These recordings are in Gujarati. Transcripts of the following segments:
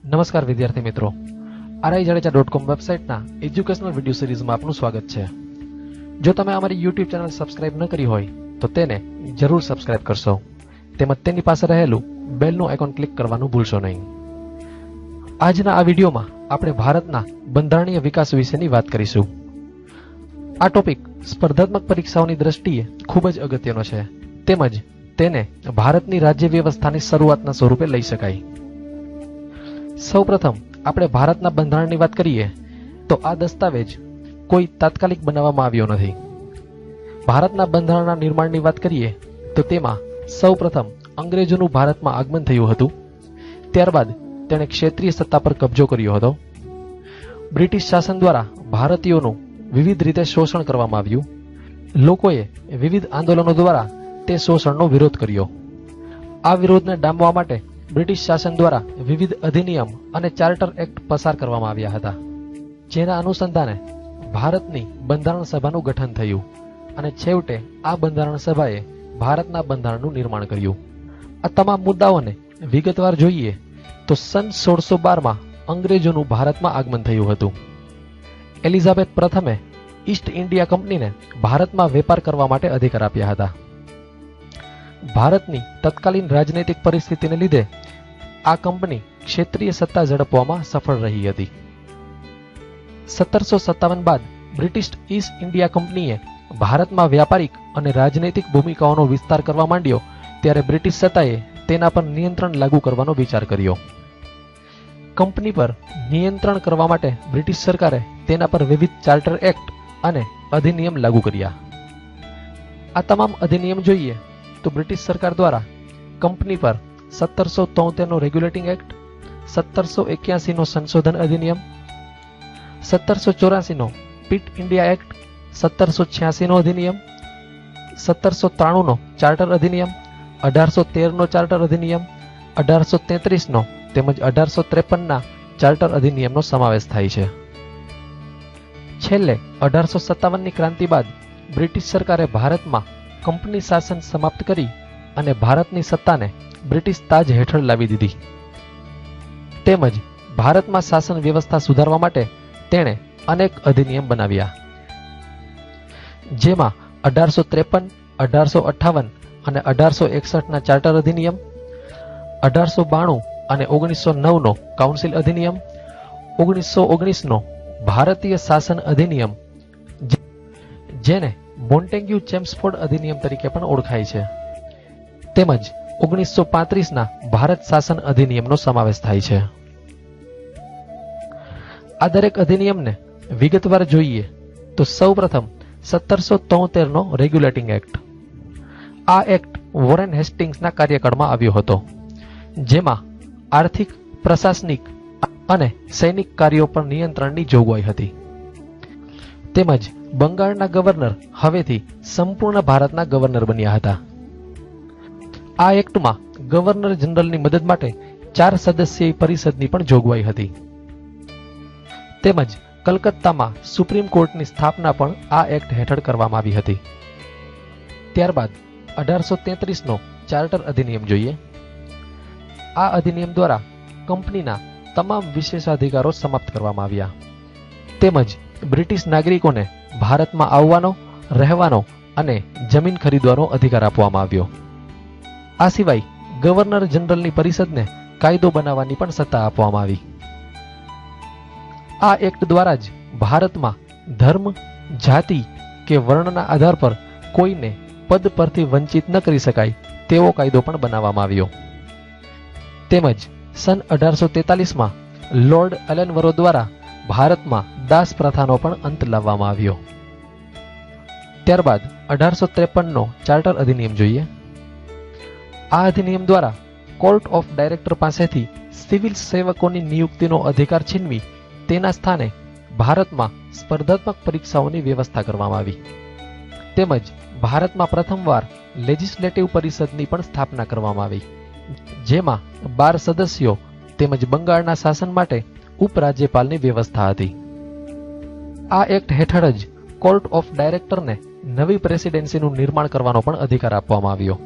નમસ્કાર વિદ્યાર્થી મિત્રો, RIJADEJA.com વેબસાઇટના એજ્યુકેશનલ વિડીયો સિરીઝમાં આપનું સ્વાગત છે. જો તમે અમારી YouTube ચેનલ સબસ્ક્રાઇબ ન કરી હોય તો તેને જરૂર સબસ્ક્રાઇબ કરશો. તેમજ તેની પાસે રહેલું બેલનું આઇકોન ક્લિક કરવાનું ભૂલશો નહીં. આજના આ વિડીયોમાં આપણે ભારતના બંધારણીય વિકાસ વિશેની વાત કરીશું. આ ટોપિક સ્પર્ધાત્મક પરીક્ષાઓની દ્રષ્ટિએ ખૂબ જ અગત્યનો છે, તેમજ તેને ભારતની રાજ્ય વ્યવસ્થાની શરૂઆતના સ્વરૂપે લઈ શકાય. સૌપ્રથમ આપણે ભારતના બંધારણની વાત કરીએ તો આ દસ્તાવેજ કોઈ તાત્કાલિક બનાવવામાં આવ્યો નથી. ભારતના બંધારણના નિર્માણની વાત કરીએ તો તેમાં સૌપ્રથમ અંગ્રેજોનું ભારતમાં આગમન થયું હતું. ત્યારબાદ તેણે ક્ષેત્રીય સત્તા પર કબજો કર્યો હતો. બ્રિટિશ શાસન દ્વારા ભારતીયોનું વિવિધ રીતે શોષણ કરવામાં આવ્યું. લોકોએ વિવિધ આંદોલનો દ્વારા તે શોષણનો વિરોધ કર્યો. આ વિરોધને ડામવા માટે બ્રિટિશ શાસન દ્વારા વિવિધ અધિનિયમ અને ચાર્ટર એક્ટ પસાર કરવામાં આવ્યા હતા, જેના અનુસંધાને ભારતની બંધારણ સભાનું ગઠન થયું અને છેવટે આ બંધારણ સભાએ ભારતના બંધારણનું નિર્માણ કર્યું. આ તમામ મુદ્દાઓને વિગતવાર જોઈએ તો સન 1612માં અંગ્રેજોનું ભારતમાં આગમન થયું હતું. એલિઝાબેથ પ્રથમે ઈસ્ટ ઇન્ડિયા કંપનીને ભારતમાં વેપાર કરવા માટે અધિકાર આપ્યા હતા. ભારતની તત્કાલીન રાજનૈતિક પરિસ્થિતિને લીધે આ કંપની ક્ષેત્રીય સત્તા ઝડપવામાં સફળ રહી હતી. 1757 બાદ બ્રિટિશ ઈસ્ટ ઇન્ડિયા કંપનીએ ભારતમાં વ્યાપારિક અને રાજનૈતિક ભૂમિકાઓનો વિસ્તાર કરવા માંડ્યો ત્યારે બ્રિટિશ સત્તાએ તેના પર નિયંત્રણ લાગુ કરવાનો વિચાર કર્યો. કંપની પર નિયંત્રણ કરવા માટે બ્રિટિશ સરકારે તેના પર વિવિધ ચાર્ટર એક્ટ અને અધિનિયમ લાગુ કર્યા. આ તમામ અધિનિયમ જોઈએ તો બ્રિટિશ સરકાર દ્વારા કંપની પર 1773નો રેગ્યુલેટિંગ એક્ટ, 1781નો સંશોધન અધિનિયમ, 1784નો પીટ ઇન્ડિયા એક્ટ, 1786નો અધિનિયમ, 1793નો ચાર્ટર અધિનિયમ, 1813નો ચાર્ટર અધિનિયમ, 1833નો તેમજ 1853ના ચાર્ટર અધિનિયમનો સમાવેશ થાય છે. છેલ્લે 1857ની ક્રાંતિ બાદ બ્રિટિશ સરકારે ભારતમાં કંપની શાસન સમાપ્ત કરી અને ભારતની સત્તાને બ્રિટિશ તાજ હેઠળ લાવી દીધી. તેમજ ભારતમાં શાસન વ્યવસ્થા સુધારવા માટે તેણે અનેક અધિનિયમ બનાવ્યા, જેમાં 1853, 1858 અને 1861ના ચાર્ટર અધિનિયમ, 1892 અને 1909નો કાઉન્સિલ અધિનિયમ, 1919નો ભારતીય શાસન અધિનિયમ જેને મોન્ટેગ્યુ ચેમ્સફોર્ડ અધિનિયમ તરીકે પણ ઓળખાય છે, તેમજ 1935ના ભારત શાસન અધિનિયમનો સમાવેશ થાય છે. આ દરેક અધિનિયમને વિગતવાર જોઈએ તો સૌપ્રથમ 1773નો રેગ્યુલેટિંગ એક્ટ. આ એક્ટ વોરેન હેસ્ટિંગ્સના કાર્યકાળમાં આવ્યો હતો, જેમાં આર્થિક, પ્રશાસનિક અને સૈનિક કાર્યો પર નિયંત્રણની જોગવાઈ હતી. તેમજ બંગાળના ગવર્નર હવેથી સંપૂર્ણ ભારતના ગવર્નર બન્યા હતા. આ એક્ટમાં ગવર્નર જનરલની મદદ માટે 4 સદસ્યીય પરિષદની પણ જોગવાઈ હતી. તેમજ કલકત્તામાં સુપ્રીમ કોર્ટની સ્થાપના પણ આ એક્ટ હેઠળ કરવામાં આવી હતી. ત્યારબાદ 1833નો ચાર્ટર અધિનિયમ જોઈએ. આ અધિનિયમ દ્વારા કંપનીના તમામ વિશેષાધિકારો સમાપ્ત કરવામાં આવ્યા. તેમજ બ્રિટિશ નાગરિકોને ભારતમાં આવવાનો, રહેવાનો અને જમીન ખરીદવાનો અધિકાર આપવામાં આવ્યો. આ સિવાય ગવર્નર જનરલની પરિષદને કાયદો બનાવવાની પણ સત્તા આપવામાં આવી. આ એક્ટ દ્વારા જ ભારતમાં ધર્મ, જાતિ કે વર્ણના આધાર પર કોઈને પદ પરથી વંચિત ન કરી શકાય તેવો કાયદો પણ બનાવવામાં આવ્યો. તેમજ સન 1843માં લોર્ડ એલેનવરો દ્વારા ભારતમાં દાસ પ્રથાનો પણ અંત લાવવામાં આવ્યો. ત્યારબાદ 1853નો ચાર્ટર અધિનિયમ જોઈએ. આ અધિનિયમ દ્વારા કોર્ટ ઓફ ડાયરેક્ટર પાસેથી સિવિલ સેવકોની નિયુક્તિનો અધિકાર છીનવી તેના સ્થાને ભારતમાં સ્પર્ધાત્મક પરીક્ષાઓની વ્યવસ્થા કરવામાં આવી. તેમજ ભારતમાં પ્રથમવાર લેજિસ્લેટિવ પરિષદની પણ સ્થાપના કરવામાં આવી, જેમાં 12 સદસ્યો તેમજ બંગાળના શાસન માટે ઉપરાજ્યપાલની વ્યવસ્થા હતી. આ એક્ટ હેઠળ જ કોર્ટ ઓફ ડાયરેક્ટરને નવી પ્રેસિડેન્સીનું નિર્માણ કરવાનો પણ અધિકાર આપવામાં આવ્યો.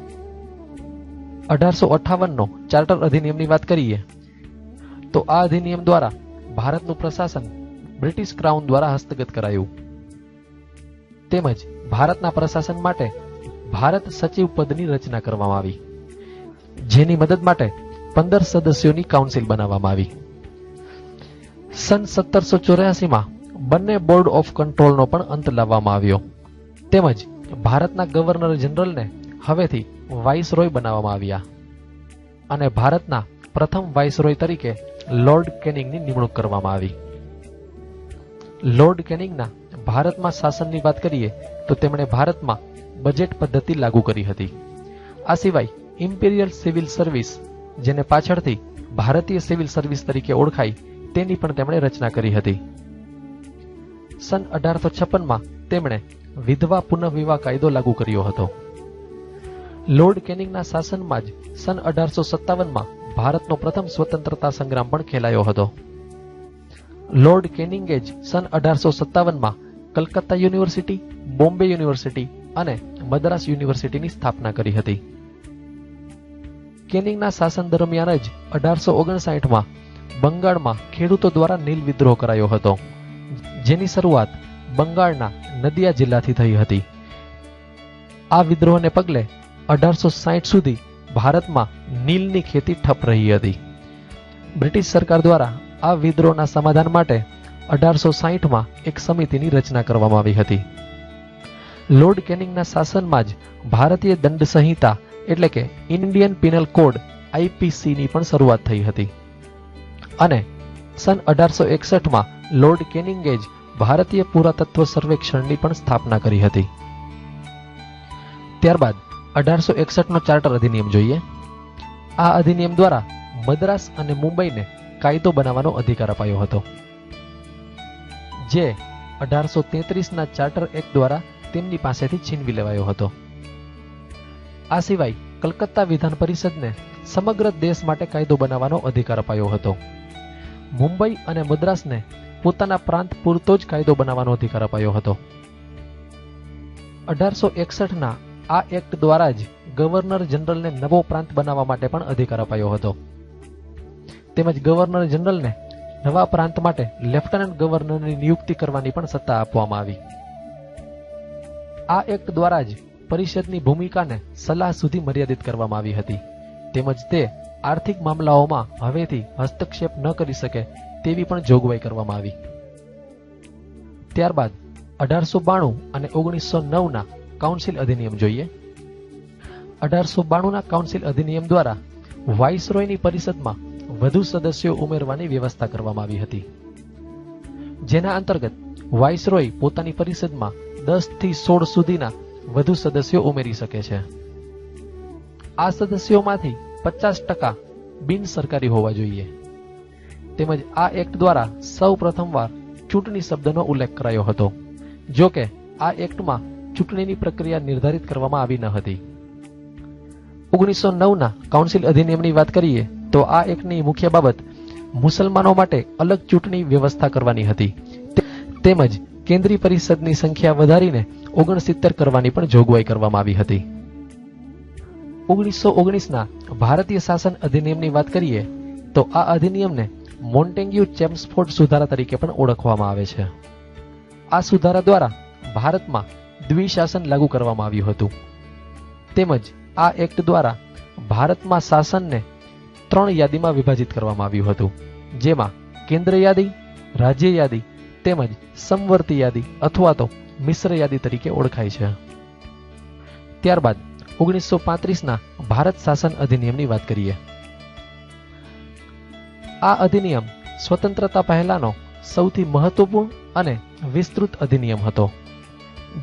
1858નો ચાર્ટર અધિનિયમની વાત કરીએ તો તો આ અધિનિયમ દ્વારા ભારતનું પ્રશાસન બ્રિટિશ ક્રાઉન દ્વારા હસ્તગત કરાયું. તેમજ ભારતના પ્રશાસન માટે ભારત સચિવ પદની રચના કરવામાં આવી, જેની મદદ માટે 15 સદસ્યોની કાઉન્સિલ બનાવવામાં આવી. સન 1784 બંને બોર્ડ ઓફ કંટ્રોલનો પણ અંત લાવવામાં આવ્યો. તેમજ ભારતના ગવર્નર જનરલને હવેથી વાઇસરોય બનાવવામાં આવ્યા અને ભારતના પ્રથમ વાઇસરોય તરીકે લોર્ડ કેનિંગની નિમણૂક કરવામાં આવી. લોર્ડ કેનિંગના ભારતમાં શાસનની વાત કરીએ તો તેમણે ભારતમાં બજેટ પદ્ધતિ લાગુ કરી હતી. આ સિવાય ઇમ્પિરિયલ સિવિલ સર્વિસ, જેને પાછળથી ભારતીય સિવિલ સર્વિસ તરીકે ઓળખાય, તેની પણ તેમણે રચના કરી હતી. સન 1856 તેમણે વિધવા પુનઃવિવાહ કાયદો લાગુ કર્યો હતો. લોર્ડ કેનિંગના શાસનમાં જ સન 1857 ભારતનો પ્રથમ સ્વતંત્રતા સંગ્રામ પણ ખેલાયો હતો. લોર્ડ કેનિંગે જ સન 1857 કલકત્તા યુનિવર્સિટી, બોમ્બે યુનિવર્સિટી અને મદ્રાસ યુનિવર્સિટીની સ્થાપના કરી હતી. કેનિંગના શાસન દરમિયાન જ 1859 બંગાળમાં ખેડૂતો દ્વારા નીલ વિદ્રોહ કરાયો હતો, જેની શરૂઆત બંગાળના નદિયા જિલ્લાથી થઈ હતી. આ વિદ્રોહને પગલે 1860 સુધી ભારતમાં નીલની ખેતી ઠપ રહી હતી. બ્રિટિશ સરકાર દ્વારા આ વિદ્રોહના સમાધાન માટે 1860 એક સમિતિની રચના કરવામાં આવી હતી. લોર્ડ કેનિંગના શાસનમાં જ ભારતીય દંડ સંહિતા એટલે કે ઇન્ડિયન પિનલ કોડ IPC ની પણ શરૂઆત થઈ હતી અને સન 1861 લોર્ડ કેનિંગે જ ભારતીય પુરાતત્વ સર્વેક્ષણની પણ સ્થાપના કરી હતી. ત્યારબાદ 1861નો ચાર્ટર અધિનિયમ જોઈએ. આ અધિનિયમ દ્વારા મદ્રાસ અને મુંબઈને કાયદો બનાવવાનો અધિકાર અપાયો હતો, જે 1833ના ચાર્ટર એક્ટ દ્વારા તેમની પાસેથી છીનવી લેવાયો હતો. આ સિવાય કલકત્તા વિધાન પરિષદને સમગ્ર દેશ માટે કાયદો બનાવવાનો અધિકાર અપાયો હતો. મુંબઈ અને મદ્રાસને પોતાના પ્રાંત પૂરતો જ કાયદો બનાવવાનો અધિકાર અપાયો હતો. 1861ના આ એક્ટ દ્વારા જ ગવર્નર જનરલને નવો પ્રાંત બનાવવા માટે પણ અધિકાર અપાયો હતો. તેમજ ગવર્નર જનરલને નવા પ્રાંત માટે લેફ્ટનન્ટ ગવર્નરની નિયુક્તિ કરવાની પણ સત્તા આપવામાં આવી. આ એક્ટ દ્વારા જ પરિષદની ભૂમિકાને સલાહ સુધી મર્યાદિત કરવામાં આવી હતી. તેમજ તે આર્થિક મામલાઓમાં હવેથી હસ્તક્ષેપ ન કરી શકે તેવી પણ જોગવાઈ કરવામાં આવી. ત્યારબાદ 1892 અને 1909ના કાઉન્સિલ અધિનિયમ જોઈએ. 1892ના કાઉન્સિલ અધિનિયમ દ્વારા વાઇસરોયની પરિષદમાં વધુ સદસ્યો ઉમેરવાની વ્યવસ્થા કરવામાં આવી હતી, જેના અંતર્ગત વાઇસરોય પોતાની પરિષદમાં 10 થી 16 સુધીના વધુ સદસ્યો ઉમેરી શકે છે. આ સદસ્યોમાંથી 50% બિન સરકારી હોવા જોઈએ. તેમજ આ એક્ટ દ્વારા સૌ પ્રથમવાર ચૂંટણી શબ્દનો ઉલ્લેખ કરાયો હતો. જો કે આ એક્ટમાં ચૂંટણીની પ્રક્રિયા નિર્ધારિત કરવામાં આવી ન હતી. 1909ના કાઉન્સિલ અધિનિયમની વાત કરીએ તો આ એક્ટની મુખ્ય બાબત મુસલમાનો માટે અલગ ચૂંટણી વ્યવસ્થા કરવાની હતી. તેમજ કેન્દ્રીય પરિષદની સંખ્યા વધારીને 69 કરવાની પણ જોગવાઈ કરવામાં આવી હતી. 1919ના ભારતીય શાસન અધિનિયમની વાત કરીએ તો આ અધિનિયમને મોન્ટેગ્યુ ચેમ્સફોર્ડ સુધારા તરીકે પણ ઓળખવામાં આવે છે. આ સુધારા દ્વારા ભારતમાં દ્વિશાસન લાગુ કરવામાં આવ્યું હતું. તેમજ આ એક્ટ દ્વારા ભારતમાં શાસનને 3 યાદીમાં વિભાજિત કરવામાં આવ્યું હતું, જેમાં કેન્દ્ર યાદી, રાજ્ય યાદી તેમજ સમવર્તી યાદી અથવા તો મિશ્ર યાદી તરીકે ઓળખાય છે. ત્યારબાદ 1935ના ભારત શાસન અધિનિયમની વાત કરીએ. આ અધિનિયમ સ્વતંત્રતા પહેલાનો સૌથી મહત્વપૂર્ણ અને વિસ્તૃત અધિનિયમ હતો,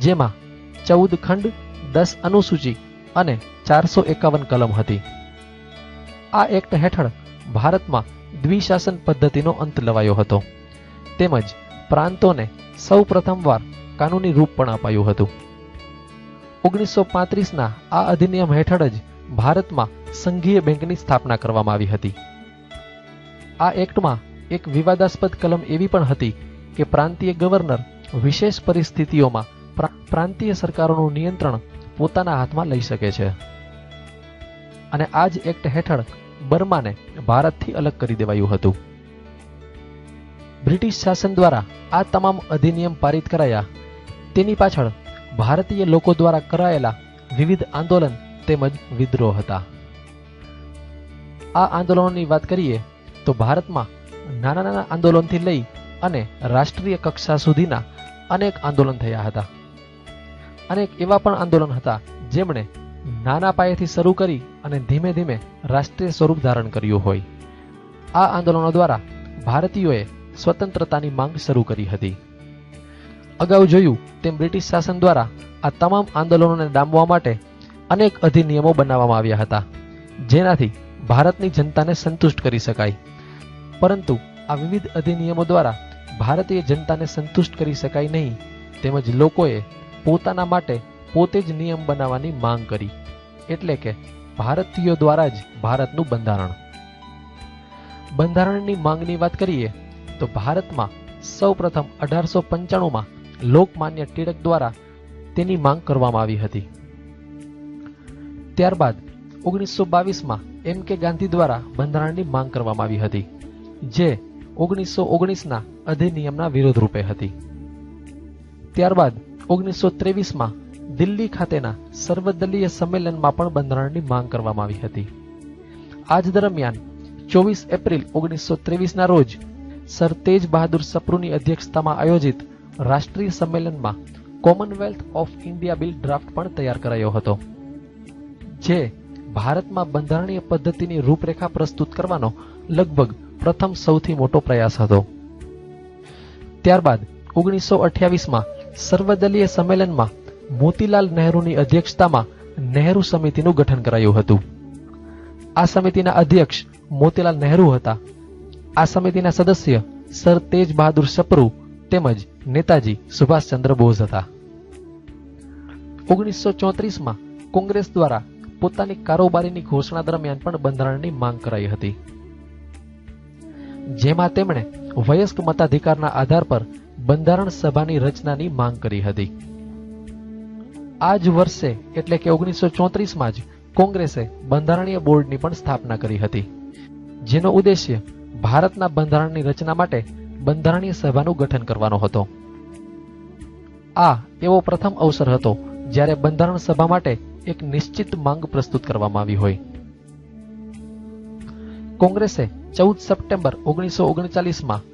જેમાં 14 ખંડ, 10 અનુસૂચિ અને 451 કલમ હતી. આ એક્ટ હેઠળ ભારતમાં દ્વિશાસન પદ્ધતિનો અંત લવાયો હતો. તેમજ પ્રાંતોને સૌ પ્રથમવાર કાનૂની રૂપ પણ અપાયું હતું. 1935ના આ અધિનિયમ હેઠળ જ ભારતમાં સંઘીય બેંકની સ્થાપના કરવામાં આવી હતી. આ એક્ટમાં એક વિવાદાસ્પદ કલમ એવી પણ હતી કે પ્રાંતીય ગવર્નર વિશેષ પરિસ્થિતિઓમાં પ્રાંતીય સરકારોનું નિયંત્રણ પોતાના હાથમાં લઈ શકે છે. અને આ જ એક્ટ હેઠળ બર્માને ભારતથી અલગ કરી દેવાયું હતું. બ્રિટિશ શાસન દ્વારા આ તમામ અધિનિયમ પારિત કરાયા તેની પાછળ ભારતીય લોકો દ્વારા કરાયેલા વિવિધ આંદોલન તેમજ વિદ્રોહ હતા. આ આંદોલનોની વાત કરીએ તો ભારતમાં નાના નાના આંદોલનથી લઈ અને રાષ્ટ્રીય કક્ષા સુધીના અનેક આંદોલન થયા હતા. અનેક એવા પણ આંદોલન હતા જેમણે નાના પાયેથી શરૂ કરી અને ધીમે ધીમે રાષ્ટ્રીય સ્વરૂપ ધારણ કર્યું હોય. આ આંદોલનો દ્વારા ભારતીયોએ સ્વતંત્રતાની માંગ શરૂ કરી હતી. અગાઉ જોયું તેમ બ્રિટિશ શાસન દ્વારા આ તમામ આંદોલનોને ડામવા માટે અનેક અધિનિયમો બનાવવામાં આવ્યા હતા, જેનાથી ભારતની જનતાને સંતુષ્ટ કરી શકાય. પરંતુ આ વિવિધ અધિનિયમો દ્વારા ભારતીય જનતાને સંતુષ્ટ કરી શકાય નહીં, તેમજ લોકોએ પોતાના માટે પોતે જ નિયમ બનાવવાની માંગ કરી, એટલે કે ભારતીયો દ્વારા જ ભારતનું બંધારણ. બંધારણની માંગની વાત કરીએ તો ભારતમાં સૌપ્રથમ 1895માં લોકમાન્ય ટિળક દ્વારા તેની માંગ કરવામાં આવી હતી. ત્યારબાદ 1922માં M.K. ગાંધી દ્વારા બંધારણની માંગ કરવામાં આવી હતી, જે 1919ના અધિનિયમના વિરોધ રૂપે હતી. ત્યારબાદ 1923માં દિલ્હી ખાતેના સર્વદલીય સંમેલનમાં પણ બંધારણની માંગ કરવામાં આવી હતી. આ જ દરમિયાન 24 એપ્રિલ 1923ના રોજ સર તેજ બહાદુર સપ્રુની અધ્યક્ષતામાં આયોજિત રાષ્ટ્રીય સંમેલનમાં Commonwealth of India bill draft પણ તૈયાર કરાયો હતો, જે ભારતમાં બંધારણીય પદ્ધતિની રૂપરેખા પ્રસ્તુત કરવાનો લગભગ પ્રથમ સૌથી મોટો પ્રયાસ હતો. ત્યારબાદ 1928માં સર્વદલીય સંમેલનમાં મોતીલાલ નહેરુની અધ્યક્ષતામાં નહેરુ સમિતિનું ગઠન કરાયું હતું. આ સમિતિના અધ્યક્ષ મોતીલાલ નહેરુ હતા. આ સમિતિના સદસ્ય સર તેજ બહાદુર સપ્રુ તેમજ નેતાજી સુભાષચંદ્ર બોઝ હતા. 1934માં કોંગ્રેસ દ્વારા પોતાની કારોબારીની ઘોષણા દરમિયાન પણ બંધારણની માંગ કરાઈ હતી, જેમાં તેમણે વયસ્ક મતાધિકારના આધાર પર બંધારણ સભાની રચનાની માંગ કરી હતી. આ જ વર્ષે એટલે કે 1934માં જ કોંગ્રેસે બંધારણીય બોર્ડની પણ સ્થાપના કરી હતી, જેનો ઉદ્દેશ્ય ભારતના બંધારણની રચના માટે બંધારણીય સભાનું ગઠન કરવાનો હતો. આ એવો પ્રથમ અવસર હતો જ્યારે બંધારણ સભા માટે એક નિશ્ચિત માંગ પ્રસ્તુત કરવામાં આવી હોય. કોંગ્રેસે 14 સપ્ટેમ્બર 1939માં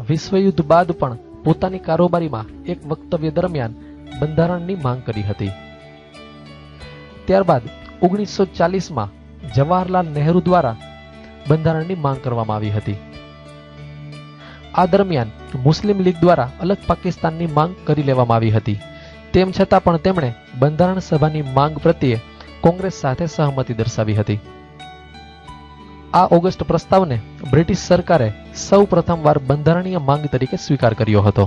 વિશ્વયુદ્ધ બાદ પણ પોતાની કારોબારીમાં એક વક્તવ્ય દરમિયાન બંધારણની માંગ કરી હતી. ત્યારબાદ 1940માં જવાહરલાલ નહેરુ દ્વારા બંધારણની માંગ કરવામાં આવી હતી. આ દરમિયાન મુસ્લિમ લીગ દ્વારા અલગ પાકિસ્તાનની માંગ કરી લેવામાં આવી હતી. તેમ છતાં પણ તેમણે બંધારણ સભાની માંગ પ્રત્યે કોંગ્રેસ સાથે સહમતિ દર્શાવી હતી. આ ઓગસ્ટ પ્રસ્તાવને બ્રિટિશ સરકારે સૌ પ્રથમવાર બંધારણીય માંગ તરીકે સ્વીકાર કર્યો હતો.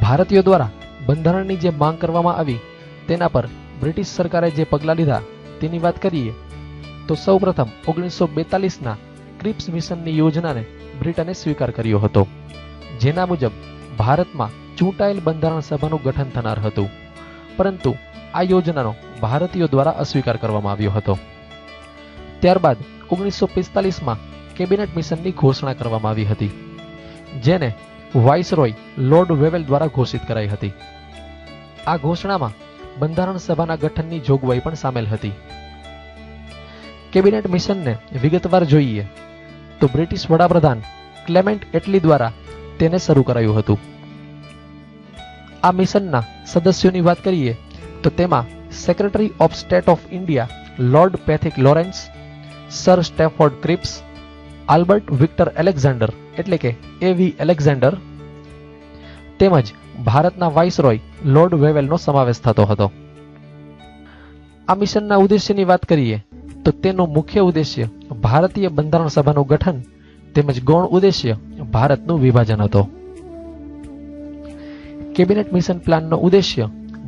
ભારતીયો દ્વારા બંધારણની જે માંગ કરવામાં આવી તેના પર બ્રિટિશ સરકારે જે પગલાં લીધા તેની વાત કરીએ તો સૌ પ્રથમ 1942ના ક્રિપ્સ મિશનની યોજનાને બ્રિટને સ્વીકાર કર્યો હતો, જેના મુજબ ભારતમાં ચૂંટાયેલ બંધારણ સભાનું ગઠન થનાર હતું, પરંતુ આ યોજનાનો ભારતીયો દ્વારા અસ્વીકાર કરવામાં આવ્યો હતો. ત્યારબાદ 1945માં કેબિનેટ મિશનની ઘોષણા કરવામાં આવી હતી, જેને વાઇસરોય લોર્ડ વેવેલ દ્વારા ઘોષિત કરાઈ હતી. આ ઘોષણામાં બંધારણ સભાના ગઠનની જોગવાઈ પણ સામેલ હતી. કેબિનેટ મિશનને વિગતવાર જોઈએ તો બ્રિટિશ વડાપ્રધાન ક્લેમેન્ટ એટલી દ્વારા તેને શરૂ કરાયું હતું. આ મિશનના સદસ્યોની વાત કરીએ તો તેમાં secretary of state of India Lord Pethick Lawrence, sir Stafford Cripps, Albert Victor Alexander એટલે કે એવી એલેક્ઝાન્ડર તેમજ ભારતના વાઇસરોય લોર્ડ વેવેલનો સમાવેશ થતો હતો. આ મિશનના ઉદ્દેશ્યની વાત કરીએ તો તેનો મુખ્ય ઉદ્દેશ્ય ભારતીય બંધારણ સભાનું ગઠન તેમજ ગૌણ ઉદ્દેશ્ય ભારતનું વિભાજન હતો. કેબિનેટ મિશન પ્લાનનો ઉદ્દેશ્ય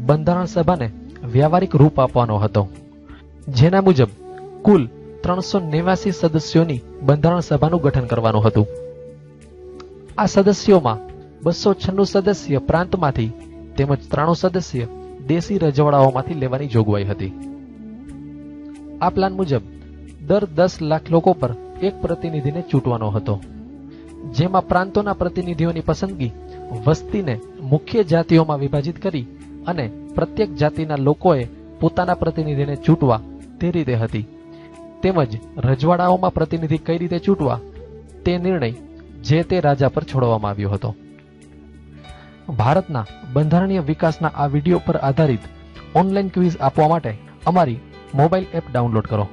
બંધારણ સભાને વ્યવહારિક રૂપ આપવાનો હતો, જેના મુજબ કુલ 389 સદસ્યોની બંધારણ સભાનું ગઠન કરવાનું હતું. આ સદસ્યોમાં 296 સદસ્ય પ્રાંતમાંથી તેમજ 93 સદસ્ય દેશી રજવાડાઓમાંથી લેવાની જોગવાઈ હતી. આ પ્લાન મુજબ દર 10 લાખ લોકો પર એક પ્રતિનિધિને ચૂંટવાનો હતો, જેમાં પ્રાંતોના પ્રતિનિધિઓની પસંદગી વસ્તીને મુખ્ય જાતિઓમાં વિભાજિત કરી અને પ્રત્યેક જાતિના લોકોએ પોતાના પ્રતિનિધિને ચૂંટવા તે રીતે હતી, તેમજ રજવાડાઓમાં પ્રતિનિધિ કઈ રીતે ચૂંટવા તે નિર્ણય જે તે રાજા પર છોડવામાં આવ્યો હતો. ભારતના બંધારણીય વિકાસના આ વિડીયો પર આધારિત ઓનલાઈન ક્વિઝ આપવા માટે અમારી મોબાઈલ એપ ડાઉનલોડ કરો.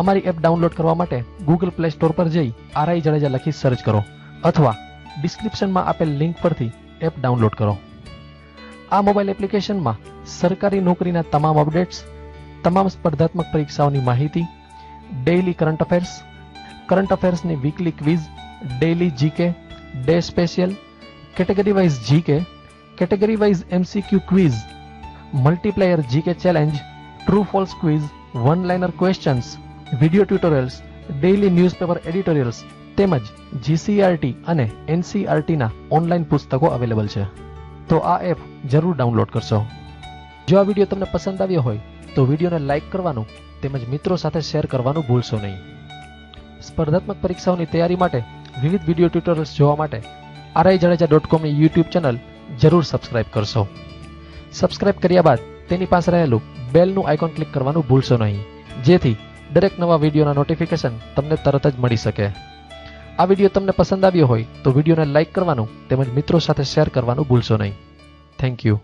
અમારી એપ ડાઉનલોડ કરવા માટે ગૂગલ પ્લે સ્ટોર પર જઈ RI જાડેજા લખી સર્ચ કરો અથવા ડિસ્ક્રિપ્શનમાં આપેલ લિંક પરથી એપ ડાઉનલોડ કરો. આ મોબાઈલ એપ્લિકેશનમાં સરકારી નોકરીના તમામ અપડેટ્સ, તમામ સ્પર્ધાત્મક પરીક્ષાઓની માહિતી, ડેઇલી કરંટ અફેર્સની weekly quiz, daily GK, day special, category wise GK, category wise MCQ quiz, multiplayer GK challenge, true false quiz, one liner questions, video tutorials, daily newspaper editorials તેમજ GCRT અને NCRT ના ઓનલાઈન પુસ્તકો અવેલેબલ છે. તો આ એપ જરૂર ડાઉનલોડ કરશો. જો આ વિડીયો તમને પસંદ આવ્યો હોય તો વિડીયોને લાઇક કરવાનું તેમજ મિત્રો સાથે શેર કરવાનું ભૂલશો નહીં. સ્પર્ધાત્મક પરીક્ષાઓની તૈયારી માટે વિવિધ વિડીયો ટ્યુટોરિયલ્સ જોવા માટે RIJADEJA.com ની YouTube ચેનલ જરૂર સબસ્ક્રાઇબ કરશો. સબસ્ક્રાઇબ કર્યા બાદ તેની પાસે રહેલું બેલનું આઇકોન ક્લિક કરવાનું ભૂલશો નહીં, જેથી દરેક નવા વિડીયોના નોટિફિકેશન તમને તરત જ મળી શકે. આ વિડીયો તમને પસંદ આવ્યો હોય તો વિડીયોને લાઇક કરવાનું તેમજ મિત્રો સાથે શેર કરવાનું ભૂલશો નહીં. Thank you.